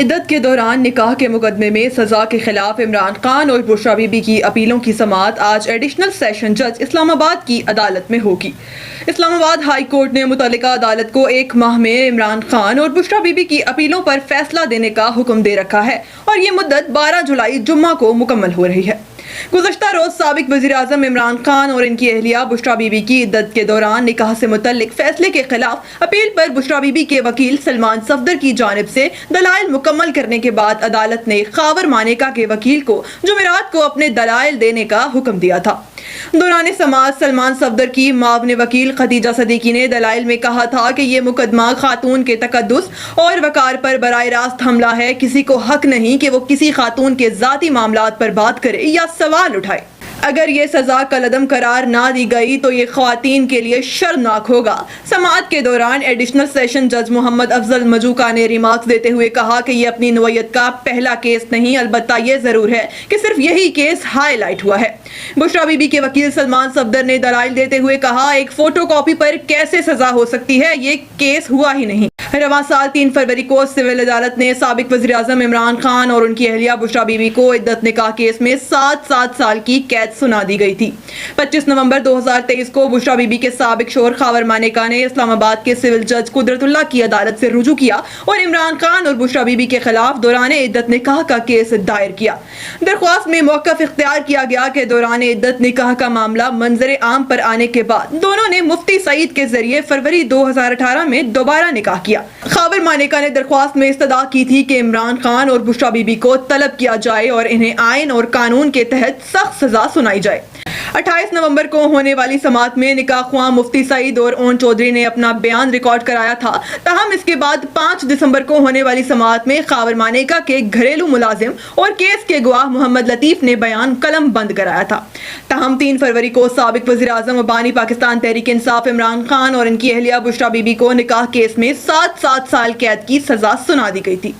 عدت کے دوران نکاح کے مقدمے میں سزا کے خلاف عمران خان اور بشریٰ بی بی کی اپیلوں کی سماعت آج ایڈیشنل سیشن جج اسلام آباد کی عدالت میں ہوگی۔ اسلام آباد ہائی کورٹ نے متعلقہ عدالت کو 1 ماہ میں عمران خان اور بشریٰ بی بی کی اپیلوں پر فیصلہ دینے کا حکم دے رکھا ہے اور یہ مدت 12 جولائی جمعہ کو مکمل ہو رہی ہے۔ گزشتہ روز سابق وزیر اعظم عمران خان اور ان کی اہلیہ بشریٰ بی بی کی عدت کے دوران نکاح سے متعلق فیصلے کے خلاف اپیل پر بشریٰ بی بی کے وکیل سلمان صفدر کی جانب سے دلائل مکمل کرنے کے بعد عدالت نے خاور مانیکا کے وکیل کو جمعرات کو اپنے دلائل دینے کا حکم دیا تھا۔ دوران سماعت سلمان صفدر کی معاون وکیل خدیجہ صدیقی نے دلائل میں کہا تھا کہ یہ مقدمہ خاتون کے تقدس اور وقار پر براہ راست حملہ ہے۔ کسی کو حق نہیں کہ وہ کسی خاتون کے ذاتی معاملات پر بات کرے یا سوال اٹھائے۔ اگر یہ سزا کالعدم قرار نہ دی گئی تو یہ خواتین کے لیے شرمناک ہوگا۔ سماعت کے دوران ایڈیشنل سیشن جج محمد افضل مجوکا نے ریمارکس دیتے ہوئے کہا کہ یہ اپنی نوعیت کا پہلا کیس نہیں، البتہ یہ ضرور ہے کہ صرف یہی کیس ہائی لائٹ ہوا ہے۔ بشریٰ بی بی کے وکیل سلمان صفدر نے دلائل دیتے ہوئے کہا، ایک فوٹو کاپی پر کیسے سزا ہو سکتی ہے؟ یہ کیس ہوا ہی نہیں۔ رواں سال 3 فروری کو سول عدالت نے سابق وزیر اعظم عمران خان اور ان کی اہلیہ بشریٰ بی بی کو عدت نکاح کیس میں 7 سال کی قید سنا دی گئی تھی۔ 25 نومبر 2023 کو بشریٰ بی بی کے سابق شوہر خاور مانیکا نے اسلام آباد کے سول جج قدرت اللہ کی عدالت سے رجوع کیا اور عمران خان اور بشریٰ بی بی کے خلاف دوران عدت نکاح کا کیس دائر کیا۔ درخواست میں موقف اختیار کیا گیا کہ دوران عدت نکاح کا معاملہ منظر عام پر آنے کے بعد دونوں نے مفتی سعید کے ذریعے فروری 2018 میں دوبارہ نکاح کیا۔ خاور مانیکا نے درخواست میں استدعا کی تھی کہ عمران خان اور بشریٰ بی بی کو طلب کیا جائے اور انہیں آئین اور قانون کے تحت سخت سزا سنائی جائے۔ 28 نومبر کو ہونے والی سماعت میں نکاح خواہ مفتی سعید اور اون چودھری نے اپنا بیان ریکارڈ کرایا تھا، تاہم اس کے بعد 5 دسمبر کو ہونے والی سماعت میں خاور مانیکا کے گھریلو ملازم اور کیس کے گواہ محمد لطیف نے بیان قلم بند کرایا تھا۔ تاہم 3 فروری کو سابق وزیر اعظم و بانی پاکستان تحریک انصاف عمران خان اور ان کی اہلیہ بشریٰ بی بی کو نکاح کیس میں 7 سال قید کی سزا سنا دی گئی تھی۔